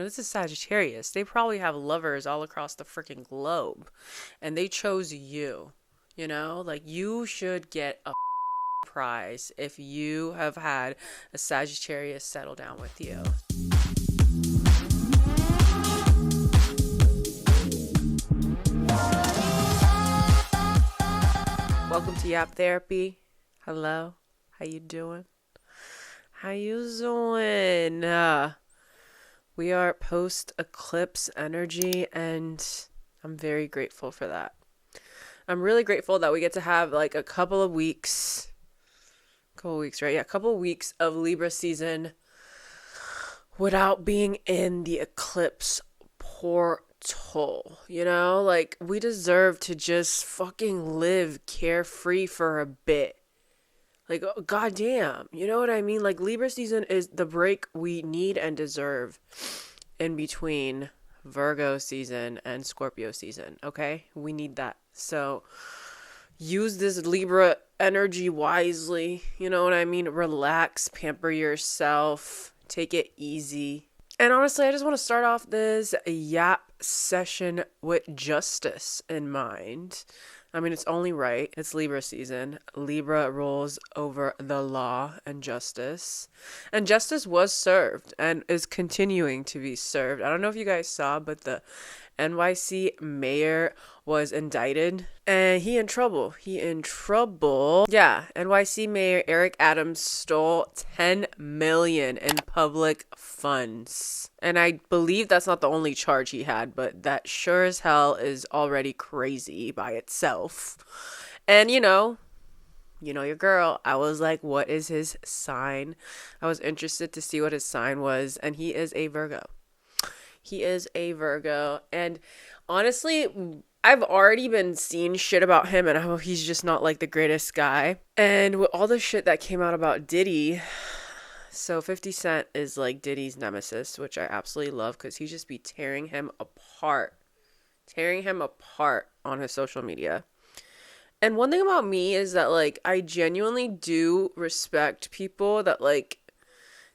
This is Sagittarius. They probably have lovers all across the freaking globe. And they chose you. You know? Like, you should get a prize if you have had a Sagittarius settle down with you. Welcome to Yap Therapy. Hello. How you doing? How you doing? We are post-eclipse energy, and I'm very grateful for that. I'm really grateful that we get to have like a couple of weeks, right? Yeah, a couple of weeks of Libra season without being in the eclipse portal. You know, like, we deserve to just fucking live carefree for a bit. Like, oh, goddamn, you know what I mean? Like, Libra season is the break we need and deserve in between Virgo season and Scorpio season, okay? We need that. So, use this Libra energy wisely, you know what I mean? Relax, pamper yourself, take it easy. And honestly, I just want to start off this yap session with justice in mind. I mean, it's only right. It's Libra season. Libra rules over the law and justice. And justice was served and is continuing to be served. I don't know if you guys saw, but the NYC mayor was indicted. And he in trouble. Yeah, NYC Mayor Eric Adams stole $10 million in public funds. And I believe that's not the only charge he had, but that sure as hell is already crazy by itself. And you know your girl, I was like, what is his sign? I was interested to see what his sign was, and he is a Virgo. And honestly, I've already been seeing shit about him and how he's just not like the greatest guy. And with all the shit that came out about Diddy, so 50 Cent is like Diddy's nemesis, which I absolutely love because he just be tearing him apart on his social media. And one thing about me is that, like, I genuinely do respect people that, like,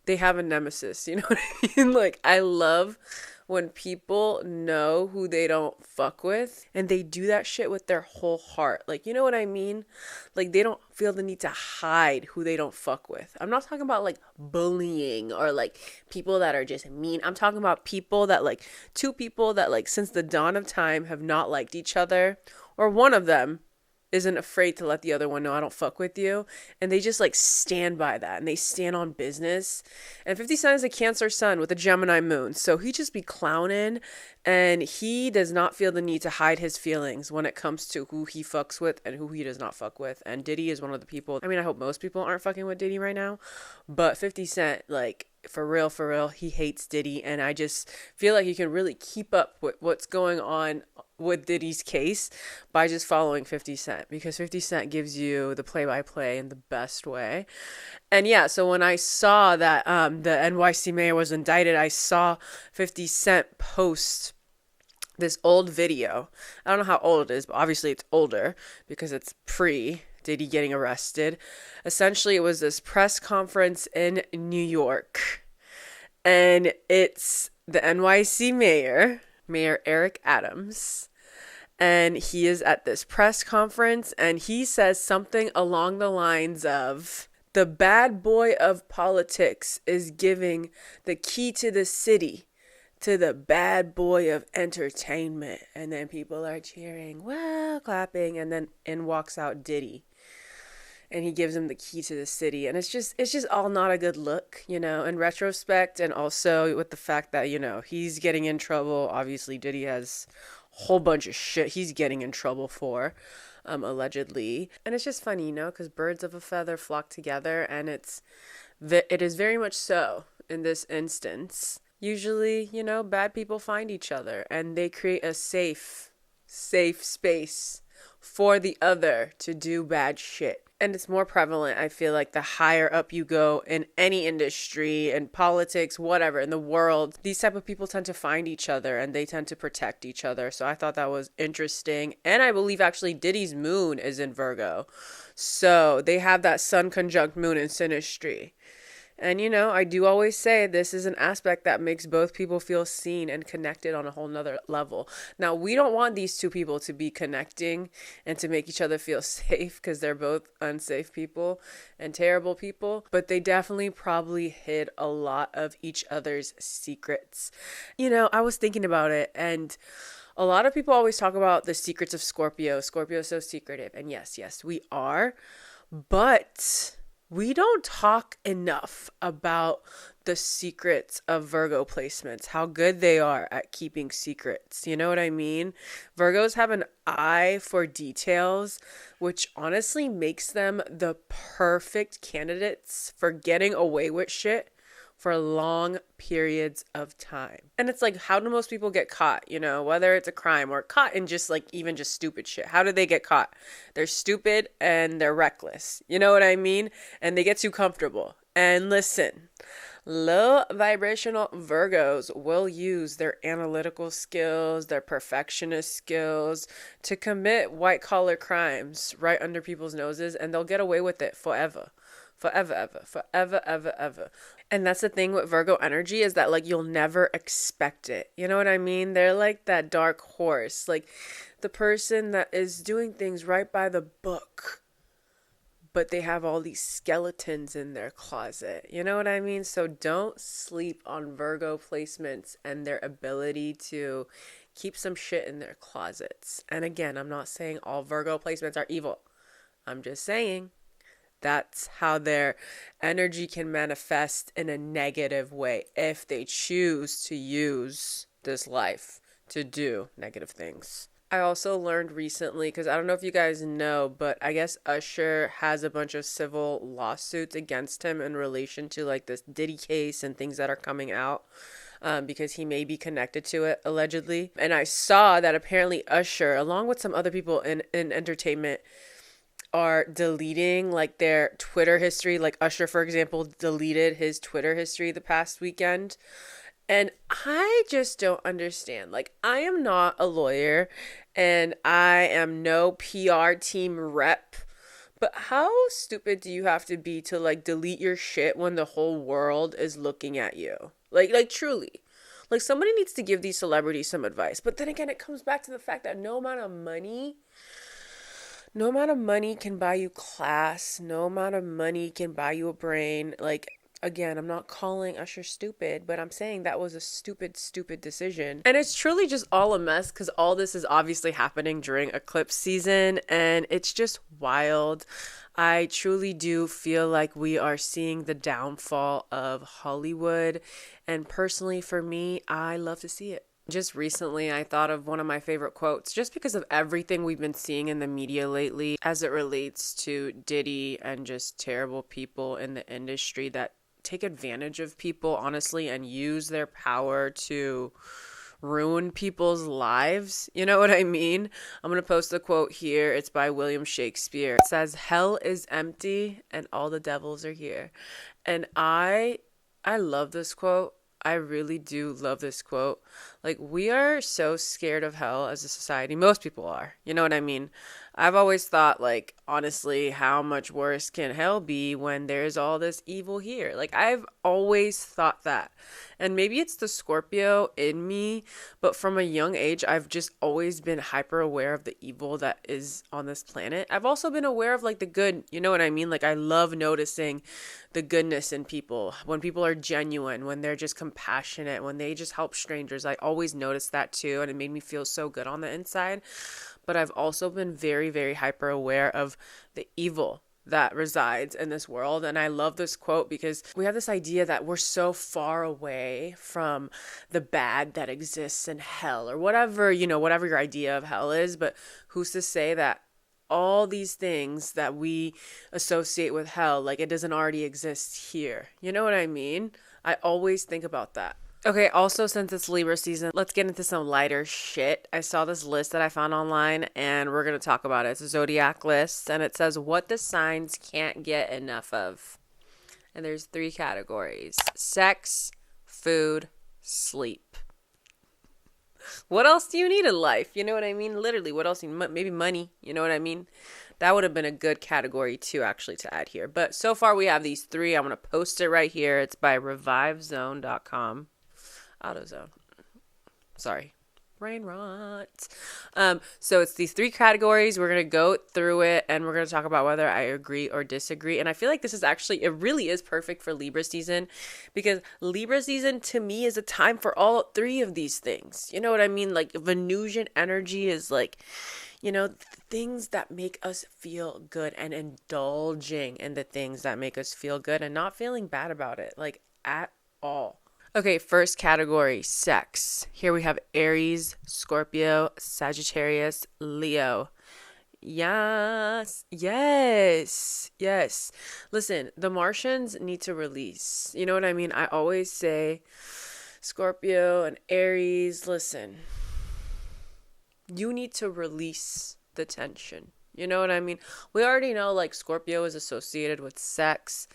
they have a nemesis, you know what I mean? Like, I love when people know who they don't fuck with and they do that shit with their whole heart. Like, you know what I mean? Like, they don't feel the need to hide who they don't fuck with. I'm not talking about like bullying or like people that are just mean. I'm talking about people that, like, two people that, like, since the dawn of time have not liked each other, or one of them isn't afraid to let the other one know I don't fuck with you, and they just like stand by that and they stand on business. And 50 Cent is a Cancer sun with a Gemini moon, so he just be clowning, and he does not feel the need to hide his feelings when it comes to who he fucks with and who he does not fuck with. And Diddy is one of the people, I mean, I hope most people aren't fucking with Diddy right now, but 50 Cent, like, for real, he hates Diddy, and I just feel like you can really keep up with what's going on with Diddy's case by just following 50 Cent, because 50 Cent gives you the play-by-play in the best way. And yeah, so when I saw that the NYC mayor was indicted, I saw 50 Cent post this old video. I don't know how old it is, but obviously it's older because it's pre-Diddy getting arrested. Essentially, it was this press conference in New York, and it's the NYC Mayor Eric Adams, and he is at this press conference, and he says something along the lines of, the bad boy of politics is giving the key to the city to the bad boy of entertainment. And then people are cheering, well, clapping, and then in walks out Diddy, and he gives him the key to the city. And it's just all not a good look, you know, in retrospect. And also with the fact that, you know, he's getting in trouble. Obviously, Diddy has a whole bunch of shit he's getting in trouble for, allegedly. And it's just funny, you know, because birds of a feather flock together. And it is very much so in this instance. Usually, you know, bad people find each other and they create a safe space for the other to do bad shit. And it's more prevalent, I feel like, the higher up you go in any industry, in politics, whatever, in the world. These type of people tend to find each other and they tend to protect each other. So I thought that was interesting. And I believe actually Diddy's moon is in Virgo. So they have that sun conjunct moon in synastry. And, you know, I do always say this is an aspect that makes both people feel seen and connected on a whole nother level. Now, we don't want these two people to be connecting and to make each other feel safe because they're both unsafe people and terrible people, but they definitely probably hid a lot of each other's secrets. You know, I was thinking about it, and a lot of people always talk about the secrets of Scorpio. Scorpio is so secretive. And yes, we are. But we don't talk enough about the secrets of Virgo placements, how good they are at keeping secrets. You know what I mean? Virgos have an eye for details, which honestly makes them the perfect candidates for getting away with shit for long periods of time. And it's like, how do most people get caught? You know, whether it's a crime or caught in just like even just stupid shit. How do they get caught? They're stupid and they're reckless. You know what I mean? And they get too comfortable. And listen, low vibrational Virgos will use their analytical skills, their perfectionist skills to commit white collar crimes right under people's noses, and they'll get away with it forever. Forever. And that's the thing with Virgo energy, is that like you'll never expect it. You know what I mean? They're like that dark horse, like the person that is doing things right by the book, but they have all these skeletons in their closet. You know what I mean? So don't sleep on Virgo placements and their ability to keep some shit in their closets. And again, I'm not saying all Virgo placements are evil. I'm just saying that's how their energy can manifest in a negative way if they choose to use this life to do negative things. I also learned recently, because I don't know if you guys know, but I guess Usher has a bunch of civil lawsuits against him in relation to like this Diddy case and things that are coming out. Because he may be connected to it, allegedly. And I saw that apparently Usher, along with some other people in entertainment, are deleting like their Twitter history. Like Usher, for example, deleted his Twitter history the past weekend. And I just don't understand. Like, I am not a lawyer and I am no PR team rep. But how stupid do you have to be to like delete your shit when the whole world is looking at you? Like truly. Like, somebody needs to give these celebrities some advice. But then again, it comes back to the fact that no amount of money can buy you class. No amount of money can buy you a brain. Like, again, I'm not calling Usher stupid, but I'm saying that was a stupid decision. And it's truly just all a mess because all this is obviously happening during eclipse season, and it's just wild. I truly do feel like we are seeing the downfall of Hollywood, and personally for me, I love to see it. Just recently, I thought of one of my favorite quotes, just because of everything we've been seeing in the media lately as it relates to Diddy and just terrible people in the industry that take advantage of people, honestly, and use their power to ruin people's lives. You know what I mean? I'm going to post the quote here. It's by William Shakespeare. It says, "Hell is empty and all the devils are here." And I love this quote. I really do love this quote. Like, we are so scared of hell as a society. Most people are. You know what I mean? I've always thought, like, honestly, how much worse can hell be when there's all this evil here? Like, I've always thought that. And maybe it's the Scorpio in me, but from a young age, I've just always been hyper aware of the evil that is on this planet. I've also been aware of, like, the good. You know what I mean? Like, I love noticing the goodness in people. When people are genuine, when they're just compassionate, when they just help strangers. I always noticed that too, and it made me feel so good on the inside. But I've also been very, very hyper aware of the evil that resides in this world. And I love this quote because we have this idea that we're so far away from the bad that exists in hell, or whatever, you know, whatever your idea of hell is. But who's to say that all these things that we associate with hell, like, it doesn't already exist here? You know what I mean? I always think about that. Okay, also, since it's Libra season, let's get into some lighter shit. I saw this list that I found online, and we're going to talk about it. It's a Zodiac list, and it says what the signs can't get enough of. And there's 3 categories: sex, food, sleep. What else do you need in life? You know what I mean? Literally, what else? Maybe money. You know what I mean? That would have been a good category too, actually, to add here. But so far, we have these three. I'm going to post it right here. It's by revivezone.com. AutoZone. Sorry. Brain rot. So it's these three categories. We're going to go through it and we're going to talk about whether I agree or disagree. And I feel like this is actually, it really is perfect for Libra season, because Libra season to me is a time for all three of these things. You know what I mean? Like Venusian energy is like, you know, things that make us feel good, and indulging in the things that make us feel good and not feeling bad about it, like at all. Okay, first category, sex. Here we have Aries, Scorpio, Sagittarius, Leo. Yes, yes, yes. Listen, the Martians need to release. You know what I mean? I always say Scorpio and Aries, listen, you need to release the tension. You know what I mean? We already know like Scorpio is associated with sex.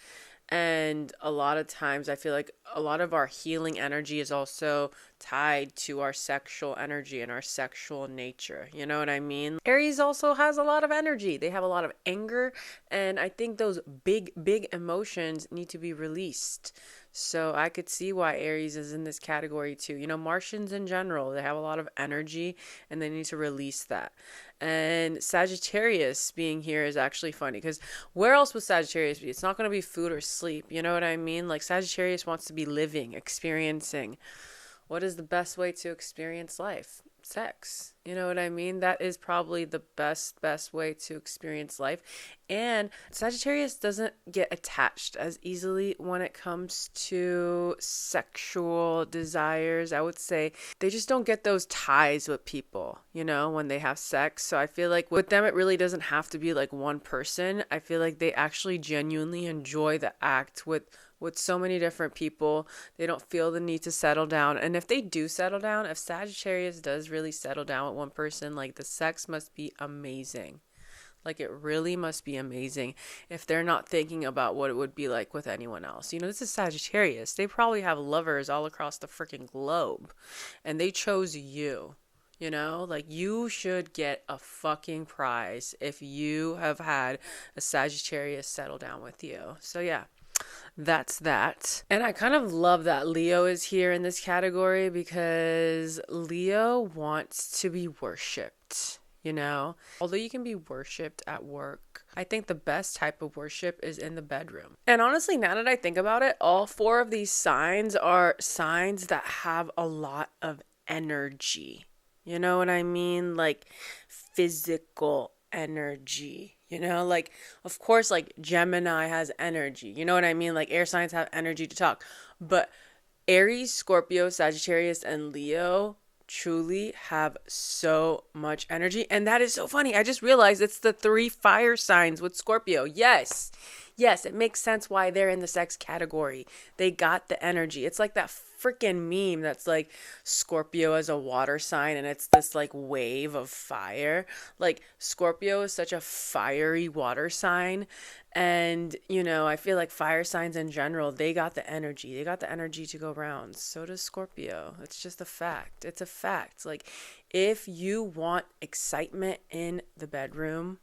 And a lot of times I feel like a lot of our healing energy is also tied to our sexual energy and our sexual nature. You know what I mean? Aries also has a lot of energy. They have a lot of anger. And I think those big, big emotions need to be released. So I could see why Aries is in this category too. You know, Martians in general, they have a lot of energy and they need to release that. And Sagittarius being here is actually funny, because where else would Sagittarius be? It's not going to be food or sleep. You know what I mean? Like Sagittarius wants to be living, experiencing. What is the best way to experience life? Sex. You know what I mean? That is probably the best way to experience life. And Sagittarius doesn't get attached as easily when it comes to sexual desires. I would say they just don't get those ties with people, you know, when they have sex. So I feel like with them, it really doesn't have to be like one person. I feel like they actually genuinely enjoy the act with so many different people. They don't feel the need to settle down. And if they do settle down, if Sagittarius does really settle down with one person, like the sex must be amazing. Like it really must be amazing if they're not thinking about what it would be like with anyone else. You know, this is Sagittarius. They probably have lovers all across the freaking globe and they chose you. You know, like you should get a fucking prize if you have had a Sagittarius settle down with you. So yeah. That's that. And I kind of love that Leo is here in this category, because Leo wants to be worshipped, you know? Although you can be worshipped at work, I think the best type of worship is in the bedroom. And honestly, now that I think about it, all four of these signs are signs that have a lot of energy. You know what I mean? Like physical energy. You know, like, of course, like Gemini has energy. You know what I mean? Like air signs have energy to talk. But Aries, Scorpio, Sagittarius, and Leo truly have so much energy. And that is so funny. I just realized it's the three fire signs with Scorpio. Yes. Yes, it makes sense why they're in the sex category. They got the energy. It's like that freaking meme that's like Scorpio as a water sign and it's this like wave of fire. Like Scorpio is such a fiery water sign. And, you know, I feel like fire signs in general, they got the energy. They got the energy to go round. So does Scorpio. It's just a fact. It's a fact. Like if you want excitement in the bedroom,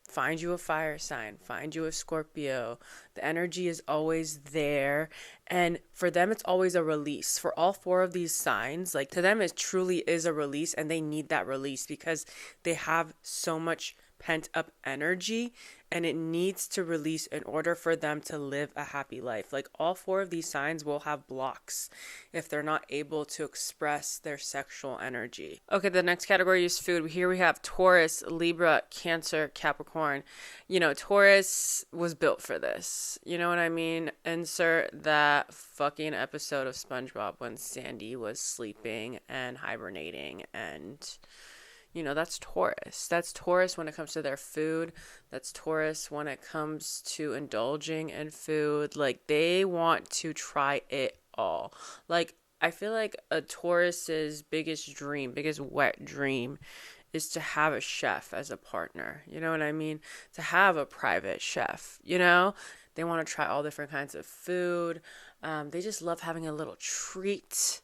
find you a fire sign, find you a Scorpio. The energy is always there. And for them, it's always a release. For all four of these signs, like to them, it truly is a release, and they need that release because they have so much pent up energy and it needs to release in order for them to live a happy life. Like all four of these signs will have blocks if they're not able to express their sexual energy. Okay, the next category is food. Here we have Taurus, Libra, Cancer, Capricorn. You know, Taurus was built for this. You know what I mean? Insert that fucking episode of SpongeBob when Sandy was sleeping and hibernating, and you know, that's Taurus. That's Taurus when it comes to their food. That's Taurus when it comes to indulging in food. Like, they want to try it all. Like, I feel like a Taurus's biggest dream, biggest wet dream is to have a chef as a partner. You know what I mean? To have a private chef, you know? They want to try all different kinds of food. They just love having a little treat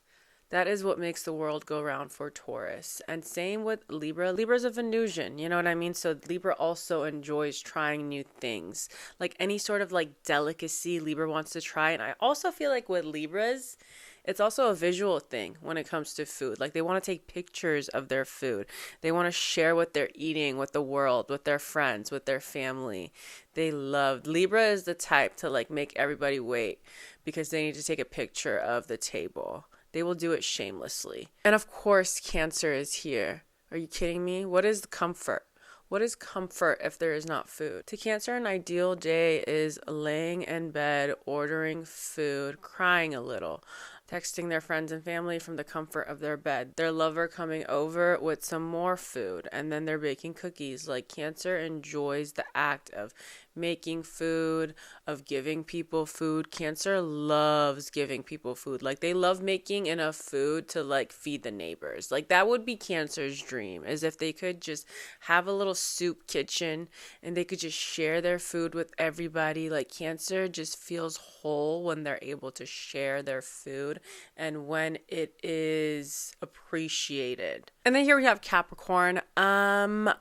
That is what makes the world go round for Taurus. And same with Libra. Libra's a Venusian, you know what I mean? So Libra also enjoys trying new things. Like any sort of like delicacy Libra wants to try. And I also feel like with Libras, it's also a visual thing when it comes to food. Like they want to take pictures of their food. They want to share what they're eating with the world, with their friends, with their family. They love Libra is the type to like make everybody wait because they need to take a picture of the table. They will do it shamelessly. And of course, Cancer is here. Are you kidding me? What is comfort? What is comfort if there is not food? To Cancer, an ideal day is laying in bed, ordering food, crying a little, texting their friends and family from the comfort of their bed, their lover coming over with some more food, and then they're baking cookies. Like Cancer enjoys the act of making food, of giving people food. Cancer loves giving people food. Like they love making enough food to like feed the neighbors. Like that would be Cancer's dream, is if they could just have a little soup kitchen and they could just share their food with everybody. Like Cancer just feels whole when they're able to share their food and when it is appreciated. And then here we have Capricorn. I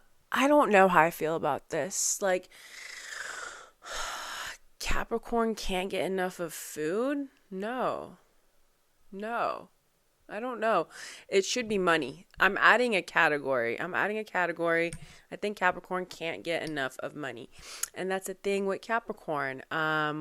don't know how I feel about this. Like Capricorn can't get enough of food? No. I don't know. It should be money. I'm adding a category. I think Capricorn can't get enough of money. And that's the thing with Capricorn,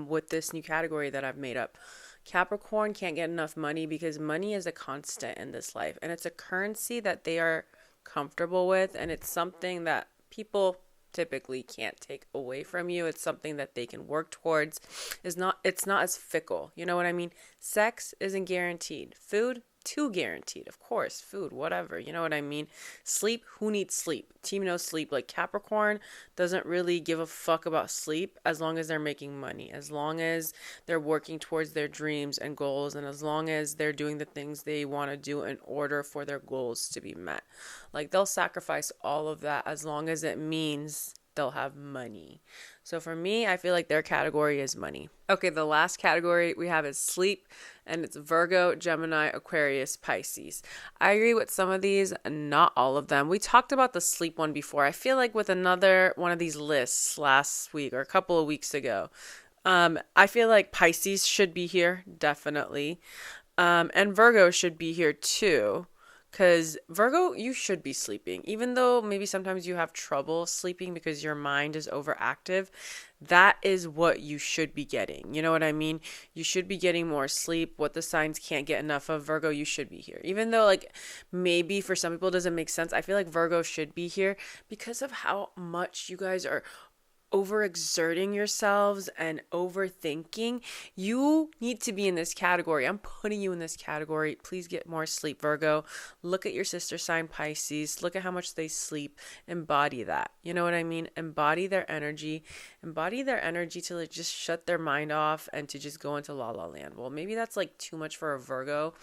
with this new category that I've made up. Capricorn can't get enough money because money is a constant in this life. And it's a currency that they are comfortable with. And it's something that people typically can't take away from you. It's something that they can work towards. It's not as fickle. You know what I mean? Sex isn't guaranteed. Food, too guaranteed. Of course, food, whatever. You know what I mean? Sleep, who needs sleep? Team no sleep. Like Capricorn doesn't really give a fuck about sleep as long as they're making money, as long as they're working towards their dreams and goals, and as long as they're doing the things they want to do in order for their goals to be met. Like they'll sacrifice all of that as long as it means they'll have money. So for me, I feel like their category is money. Okay, the last category we have is sleep, and it's Virgo, Gemini, Aquarius, Pisces. I agree with some of these, not all of them. We talked about the sleep one before. I feel like with another one of these lists last week or a couple of weeks ago, I feel like Pisces should be here, definitely. And Virgo should be here too. Because Virgo, you should be sleeping. Even though maybe sometimes you have trouble sleeping because your mind is overactive, that is what you should be getting. You know what I mean? You should be getting more sleep. What the signs can't get enough of, Virgo, you should be here. Even though like maybe for some people it doesn't make sense, I feel like Virgo should be here because of how much you guys are overexerting yourselves and overthinking. You need to be in this category. I'm putting you in this category. Please get more sleep, Virgo. Look at your sister sign, Pisces. Look at how much they sleep. Embody that. You know what I mean? Embody their energy. Embody their energy to like just shut their mind off and to just go into la la land. Well, maybe that's like too much for a Virgo.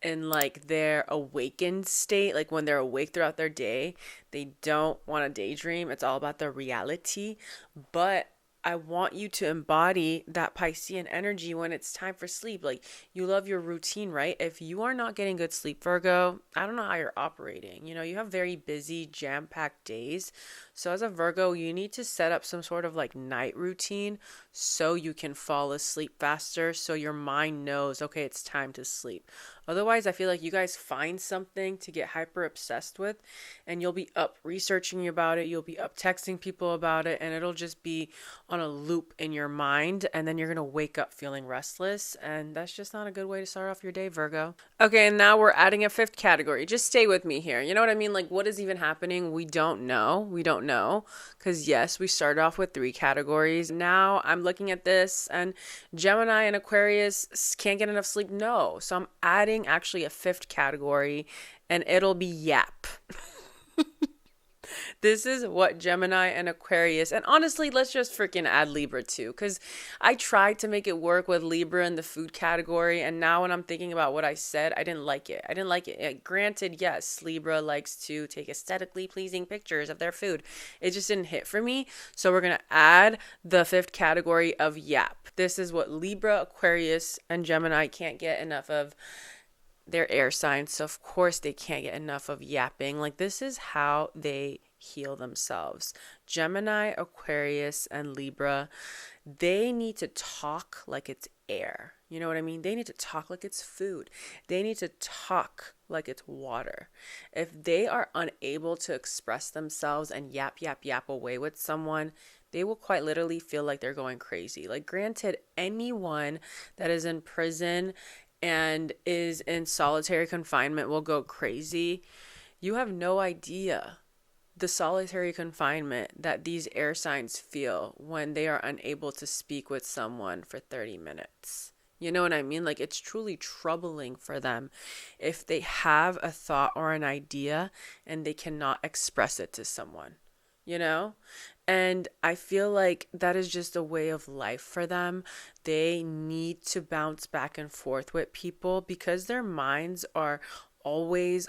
In like their awakened state, like when they're awake throughout their day, they don't want to daydream. It's all about the reality. But I want you to embody that Piscean energy when it's time for sleep. Like you love your routine, right? If you are not getting good sleep, Virgo, I don't know how you're operating. You know, you have very busy, jam-packed days. So as a Virgo, you need to set up some sort of like night routine so you can fall asleep faster, so your mind knows, okay, it's time to sleep. Otherwise, I feel like you guys find something to get hyper obsessed with and you'll be up researching about it. You'll be up texting people about it and it'll just be on a loop in your mind. And then you're going to wake up feeling restless. And that's just not a good way to start off your day, Virgo. Okay, and now we're adding a fifth category. Just stay with me here. You know what I mean? Like what is even happening? We don't know. Because yes, we started off with 3 categories. Now I'm looking at this and Gemini and Aquarius can't get enough sleep. No. So I'm adding actually a 5th category and it'll be yap. This is what Gemini and Aquarius, and honestly, let's just freaking add Libra too, because I tried to make it work with Libra in the food category, and now when I'm thinking about what I said, I didn't like it. Granted, yes, Libra likes to take aesthetically pleasing pictures of their food. It just didn't hit for me, so we're going to add the 5th category of yap. This is what Libra, Aquarius, and Gemini can't get enough of. they're air signs, so of course they can't get enough of yapping. Like, this is how they heal themselves. Gemini, Aquarius, and Libra, they need to talk like it's air. You know what I mean? They need to talk like it's food. They need to talk like it's water. If they are unable to express themselves and yap, yap, yap away with someone, they will quite literally feel like they're going crazy. Like, granted, anyone that is in prison and is in solitary confinement will go crazy. You have no idea the solitary confinement that these air signs feel when they are unable to speak with someone for 30 minutes. You know what I mean? Like, it's truly troubling for them if they have a thought or an idea and they cannot express it to someone, you know? And I feel like that is just a way of life for them. They need to bounce back and forth with people because their minds are always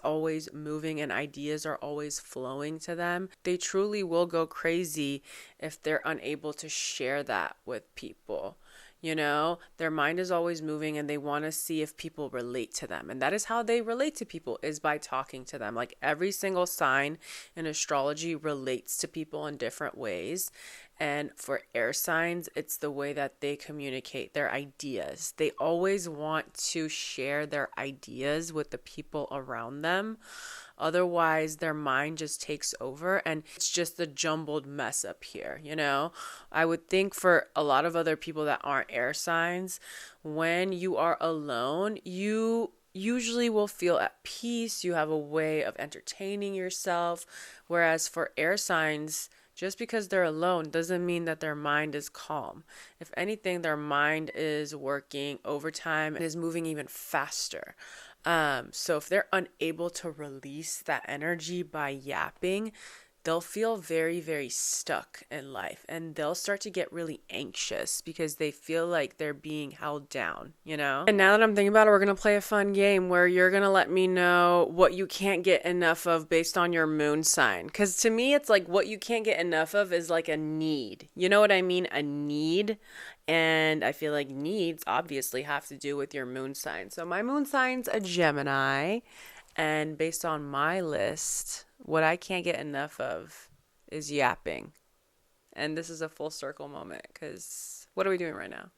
moving and ideas are always flowing to them. They truly will go crazy if they're unable to share that with people. You know, their mind is always moving and they want to see if people relate to them. And that is how they relate to people, is by talking to them. Like, every single sign in astrology relates to people in different ways. And for air signs, it's the way that they communicate their ideas. They always want to share their ideas with the people around them. Otherwise, their mind just takes over and it's just a jumbled mess up here, you know? I would think for a lot of other people that aren't air signs, when you are alone, you usually will feel at peace. You have a way of entertaining yourself. Whereas for air signs, just because they're alone doesn't mean that their mind is calm. If anything, their mind is working overtime and is moving even faster. So if they're unable to release that energy by yapping, they'll feel very, very stuck in life and they'll start to get really anxious because they feel like they're being held down, you know? And now that I'm thinking about it, we're going to play a fun game where you're going to let me know what you can't get enough of based on your moon sign. Because to me, it's like what you can't get enough of is like a need. You know what I mean? A need. And I feel like needs obviously have to do with your moon sign. So my moon sign's a Gemini. And based on my list, what I can't get enough of is yapping. And this is a full circle moment because what are we doing right now?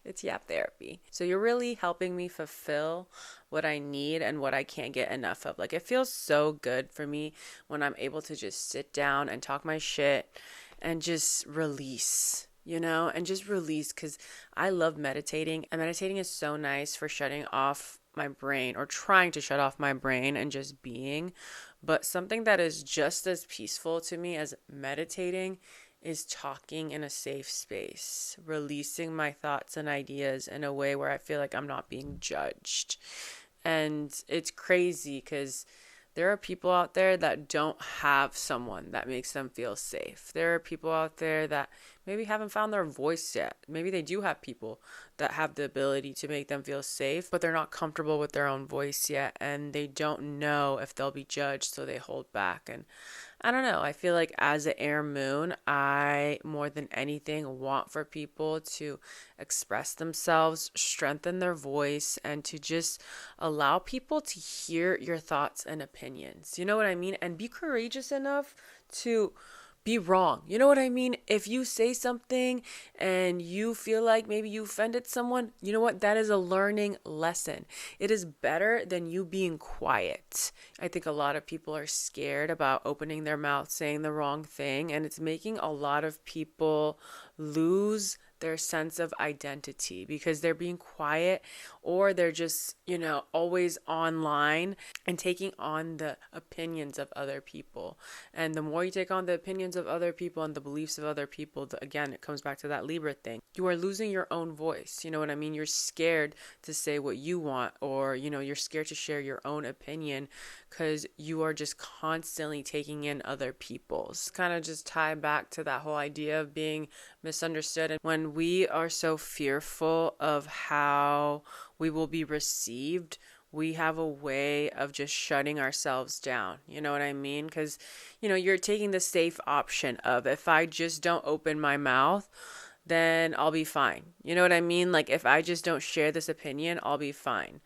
It's yap therapy. So you're really helping me fulfill what I need and what I can't get enough of. Like, it feels so good for me when I'm able to just sit down and talk my shit and just release. You know, and just release, because I love meditating, and meditating is so nice for shutting off my brain, or trying to shut off my brain and just being. But something that is just as peaceful to me as meditating is talking in a safe space, releasing my thoughts and ideas in a way where I feel like I'm not being judged. And it's crazy because there are people out there that don't have someone that makes them feel safe. There are people out there that maybe haven't found their voice yet. Maybe they do have people that have the ability to make them feel safe, but they're not comfortable with their own voice yet, and they don't know if they'll be judged, so they hold back. And I don't know. I feel like as an air moon, I, more than anything, want for people to express themselves, strengthen their voice, and to just allow people to hear your thoughts and opinions. You know what I mean? And be courageous enough to be wrong. You know what I mean? If you say something and you feel like maybe you offended someone, you know what? That is a learning lesson. It is better than you being quiet. I think a lot of people are scared about opening their mouth, saying the wrong thing, and it's making a lot of people lose their sense of identity because they're being quiet, or they're just, you know, always online and taking on the opinions of other people. And the more you take on the opinions of other people and the beliefs of other people, again, it comes back to that Libra thing. You are losing your own voice. You know what I mean? You're scared to say what you want, or, you know, you're scared to share your own opinion because you are just constantly taking in other people's. Kind of just tie back to that whole idea of being misunderstood. And when we are so fearful of how we will be received, we have a way of just shutting ourselves down. You know what I mean? Because, you know, you're taking the safe option of, if I just don't open my mouth, then I'll be fine. You know what I mean? Like, if I just don't share this opinion, I'll be fine.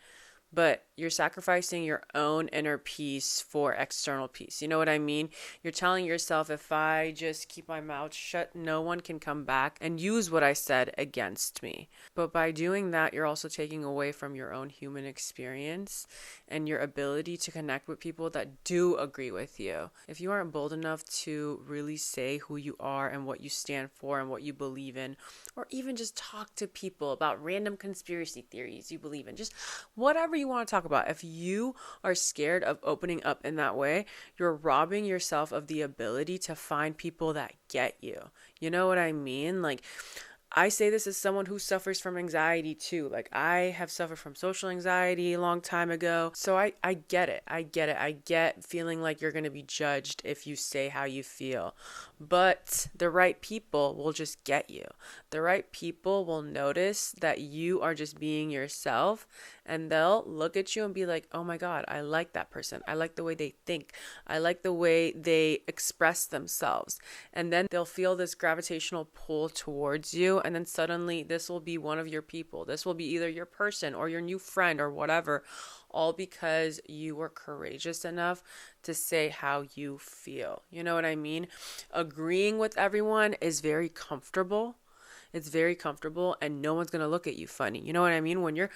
But you're sacrificing your own inner peace for external peace. You know what I mean? You're telling yourself, if I just keep my mouth shut, no one can come back and use what I said against me. But by doing that, you're also taking away from your own human experience and your ability to connect with people that do agree with you. If you aren't bold enough to really say who you are and what you stand for and what you believe in, or even just talk to people about random conspiracy theories you believe in, just whatever you want to talk about. If you are scared of opening up in that way, you're robbing yourself of the ability to find people that get you. You know what I mean? Like, I say this as someone who suffers from anxiety too. Like, I have suffered from social anxiety a long time ago. So I get it. I get feeling like you're going to be judged if you say how you feel. But the right people will just get you. The right people will notice that you are just being yourself, and they'll look at you and be like, oh my God, I like that person. I like the way they think. I like the way they express themselves. And then they'll feel this gravitational pull towards you. And then suddenly this will be one of your people. This will be either your person or your new friend or whatever, all because you were courageous enough to say how you feel. You know what I mean? Agreeing with everyone is very comfortable. It's very comfortable, and no one's going to look at you funny. You know what I mean? When you're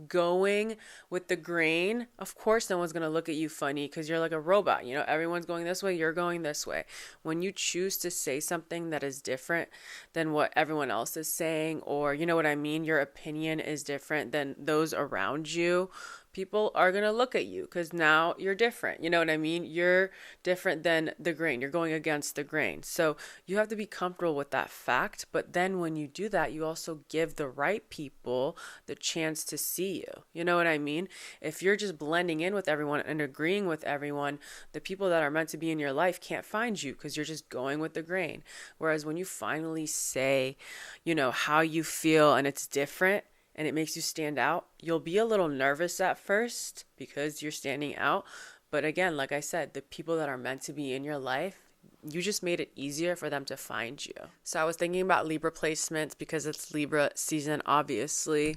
going with the grain, of course no one's going to look at you funny because you're like a robot. You know, everyone's going this way, you're going this way. When you choose to say something that is different than what everyone else is saying, or you know what I mean, your opinion is different than those around you, people are going to look at you because now you're different. You know what I mean? You're different than the grain. You're going against the grain. So you have to be comfortable with that fact. But then when you do that, you also give the right people the chance to see you. You know what I mean? If you're just blending in with everyone and agreeing with everyone, the people that are meant to be in your life can't find you because you're just going with the grain. Whereas when you finally say, you know, how you feel and it's different, and it makes you stand out, you'll be a little nervous at first because you're standing out. But again, like I said, the people that are meant to be in your life, you just made it easier for them to find you. So I was thinking about Libra placements because it's Libra season, obviously.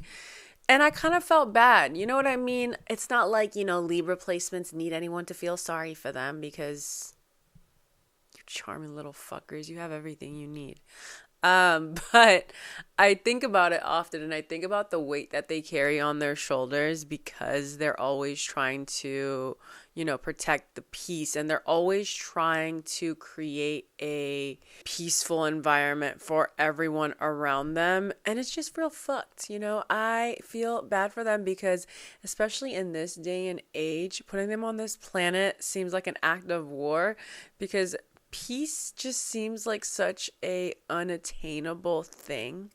And I kind of felt bad. You know what I mean? It's not like, you know, Libra placements need anyone to feel sorry for them because you're charming little fuckers. You have everything you need. But I think about it often, and I think about the weight that they carry on their shoulders because they're always trying to, you know, protect the peace, and they're always trying to create a peaceful environment for everyone around them. And it's just real fucked. You know, I feel bad for them because especially in this day and age, putting them on this planet seems like an act of war because peace just seems like such a unattainable thing.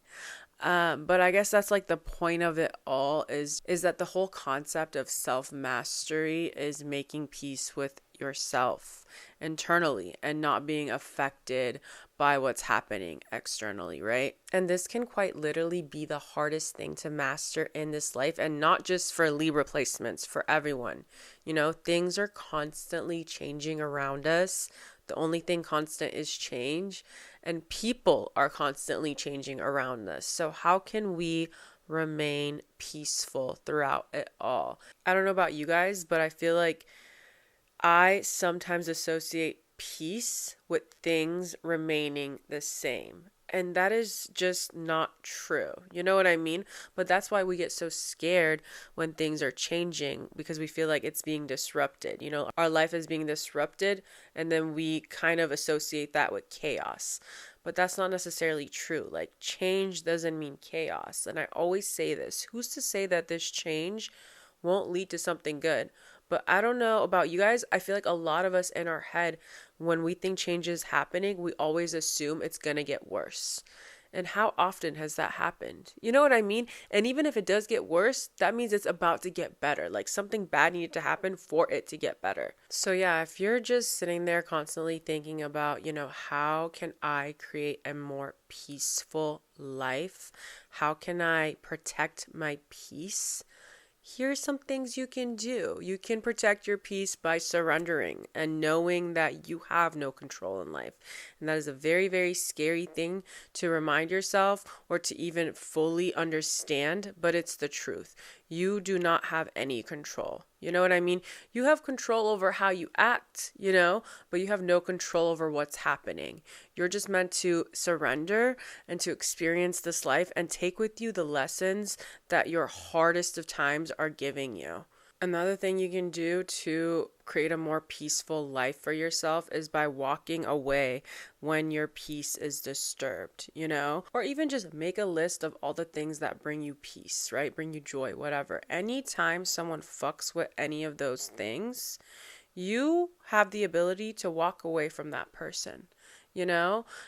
But I guess that's like the point of it all is that the whole concept of self-mastery is making peace with yourself internally and not being affected by what's happening externally, right? And this can quite literally be the hardest thing to master in this life, and not just for Libra placements, for everyone. You know, things are constantly changing around us. The only thing constant is change, and people are constantly changing around us. So how can we remain peaceful throughout it all? I don't know about you guys, but I feel like I sometimes associate peace with things remaining the same. And that is just not true. You know what I mean? But that's why we get so scared when things are changing, because we feel like it's being disrupted. You know, our life is being disrupted, and then we kind of associate that with chaos. But that's not necessarily true. Like, change doesn't mean chaos. And I always say this. Who's to say that this change won't lead to something good? But I don't know about you guys. I feel like a lot of us in our head, when we think change is happening, we always assume it's going to get worse. And how often has that happened? You know what I mean? And even if it does get worse, that means it's about to get better. Like, something bad needed to happen for it to get better. So yeah, if you're just sitting there constantly thinking about, you know, how can I create a more peaceful life? How can I protect my peace? here's some things you can do. You can protect your peace by surrendering and knowing that you have no control in life. And that is a very, very scary thing to remind yourself or to even fully understand, but it's the truth. You do not have any control. You know what I mean? You have control over how you act, but you have no control over what's happening. You're just meant to surrender and to experience this life and take with you the lessons that your hardest of times are giving you. Another thing you can do to create a more peaceful life for yourself is by walking away when your peace is disturbed, or even just make a list of all the things that bring you peace, right? Bring you joy, whatever. Anytime someone fucks with any of those things, you have the ability to walk away from that person.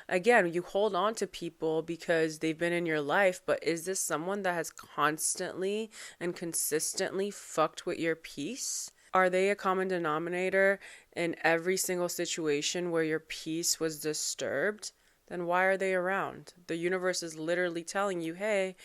Again, you hold on to people because they've been in your life, but is this someone that has constantly and consistently fucked with your peace? Are they a common denominator in every single situation where your peace was disturbed? Then why are they around? The universe is literally telling you, hey,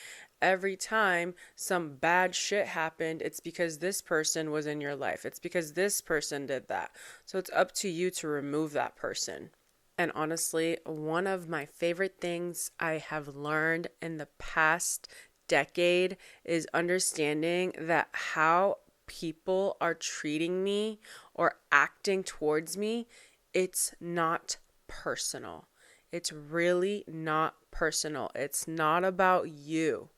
every time some bad shit happened, it's because this person was in your life. It's because this person did that. So it's up to you to remove that person. And honestly, one of my favorite things I have learned in the past decade is understanding that how people are treating me or acting towards me, it's not personal. It's really not personal. It's not about you.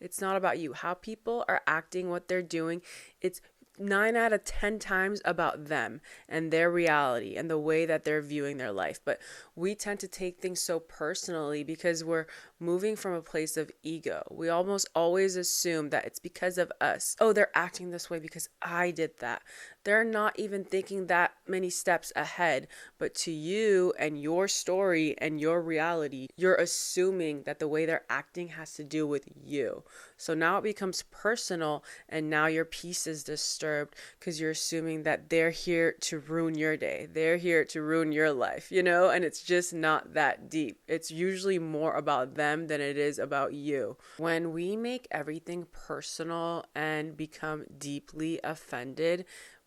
It's not about you. How people are acting, what they're doing, it's 9 out of 10 times about them and their reality and the way that they're viewing their life. But we tend to take things so personally because we're moving from a place of ego. We almost always assume that it's because of us. Oh, they're acting this way because I did that. They're not even thinking that many steps ahead. But to you and your story and your reality, you're assuming that the way they're acting has to do with you. So now it becomes personal, and now your peace is disturbed because you're assuming that they're here to ruin your day. They're here to ruin your life, and it's just not that deep. It's usually more about them than it is about you. When we make everything personal and become deeply offended,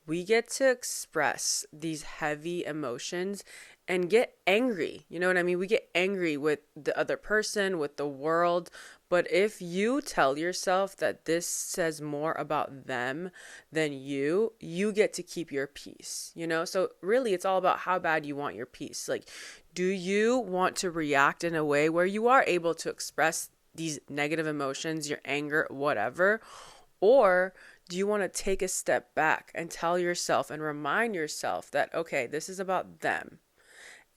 we get to express these heavy emotions and get angry. You know what I mean? We get angry with the other person, with the world. But if you tell yourself that this says more about them than you get to keep your peace, So really, it's all about how bad you want your peace. Like, do you want to react in a way where you are able to express these negative emotions, your anger, whatever? Or do you want to take a step back and tell yourself and remind yourself that, okay, this is about them,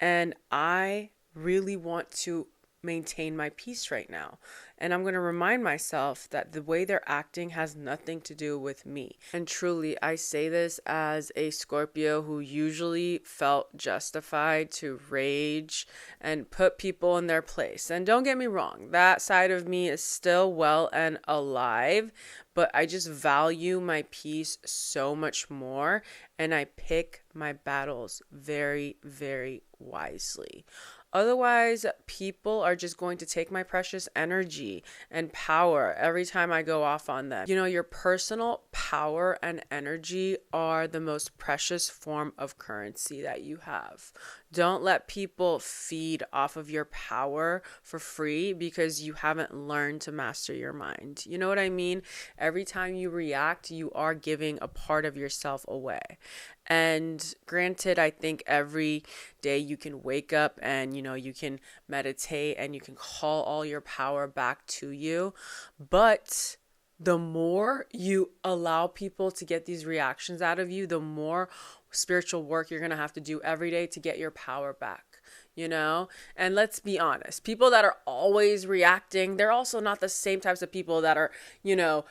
and I really want to maintain my peace right now. And I'm going to remind myself that the way they're acting has nothing to do with me. And truly, I say this as a Scorpio who usually felt justified to rage and put people in their place. And don't get me wrong, that side of me is still well and alive, but I just value my peace so much more, and I pick my battles very, very wisely. Otherwise, people are just going to take my precious energy and power every time I go off on them. Your personal power and energy are the most precious form of currency that you have. Don't let people feed off of your power for free because you haven't learned to master your mind. You know what I mean? Every time you react, you are giving a part of yourself away. And granted, I think every day you can wake up and, you can meditate and you can call all your power back to you. But the more you allow people to get these reactions out of you, the more spiritual work you're going to have to do every day to get your power back. And let's be honest, people that are always reacting, they're also not the same types of people that are,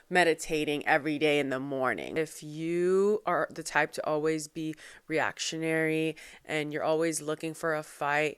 meditating every day in the morning. If you are the type to always be reactionary and you're always looking for a fight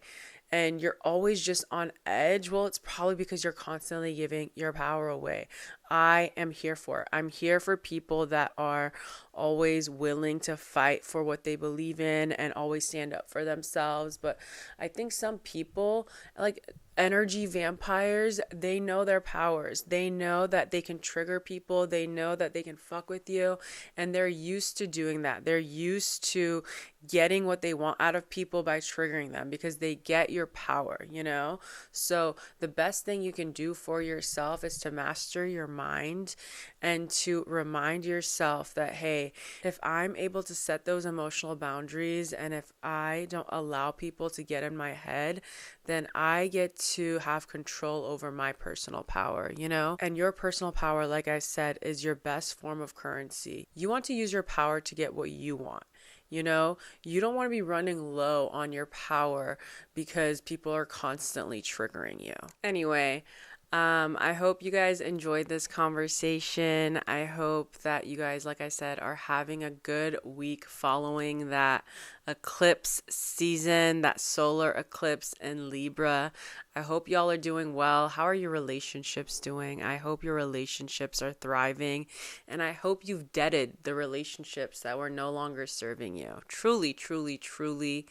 and you're always just on edge, well, it's probably because you're constantly giving your power away. I am here for. I'm here for people that are always willing to fight for what they believe in and always stand up for themselves. But I think some people, like energy vampires, they know their powers. They know that they can trigger people. They know that they can fuck with you. And they're used to doing that. They're used to getting what they want out of people by triggering them because they get your power, you know? So the best thing you can do for yourself is to master your mind and to remind yourself that, hey, if I'm able to set those emotional boundaries and if I don't allow people to get in my head, then I get to have control over my personal power, you know? And your personal power, like I said, is your best form of currency. You want to use your power to get what you want. You know, you don't want to be running low on your power because people are constantly triggering you. Anyway, I hope you guys enjoyed this conversation. I hope that you guys, like I said, are having a good week following that eclipse season, that solar eclipse in Libra. I hope y'all are doing well. How are your relationships doing? I hope your relationships are thriving, and I hope you've deaded the relationships that were no longer serving you. Truly, truly, truly.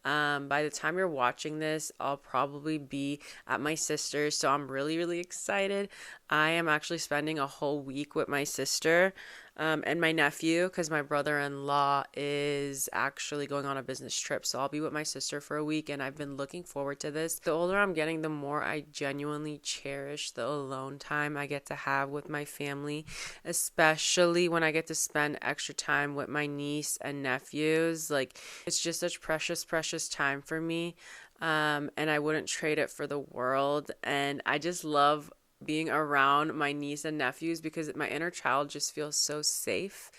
By the time you're watching this, I'll probably be at my sister's, so I'm really, really excited. I am actually spending a whole week with my sister and my nephew because my brother-in-law is actually going on a business trip. So I'll be with my sister for a week, and I've been looking forward to this. The older I'm getting, the more I genuinely cherish the alone time I get to have with my family, especially when I get to spend extra time with my niece and nephews. Like, it's just such precious, precious time for me, and I wouldn't trade it for the world. And I just love being around my niece and nephews because my inner child just feels so safe,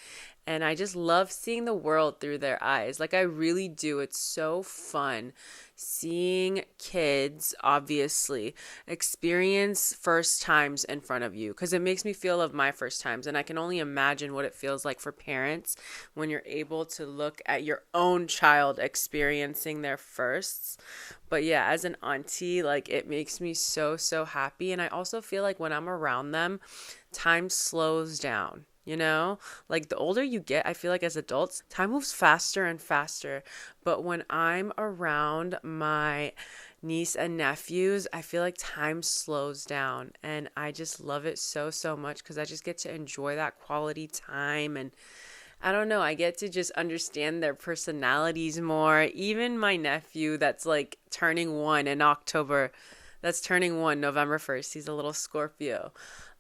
and I just love seeing the world through their eyes. Like, I really do. It's so fun seeing kids, obviously, experience first times in front of you because it makes me feel of my first times, and I can only imagine what it feels like for parents when you're able to look at your own child experiencing their firsts. But yeah, as an auntie, like, it makes me so, so happy. And I also feel like when I'm around them, time slows down. You know, like the older you get, I feel like as adults, time moves faster and faster. But when I'm around my niece and nephews, I feel like time slows down. And I just love it so, so much because I just get to enjoy that quality time. And I don't know, I get to just understand their personalities more. Even my nephew that's like turning 1 in October, that's turning 1 November 1st. He's a little Scorpio.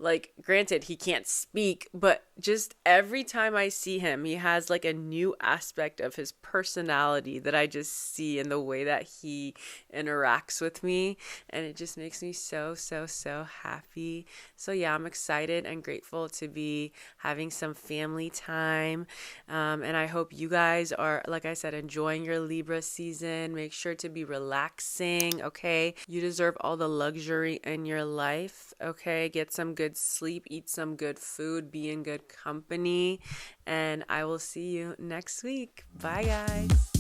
Like, granted, he can't speak, but just every time I see him, he has like a new aspect of his personality that I just see in the way that he interacts with me. And it just makes me so, so, so happy. So yeah, I'm excited and grateful to be having some family time. And I hope you guys are, like I said, enjoying your Libra season. Make sure to be relaxing, okay? You deserve all the luxury in your life, okay? Get some good sleep, eat some good food, be in good company, and I will see you next week. Bye, guys.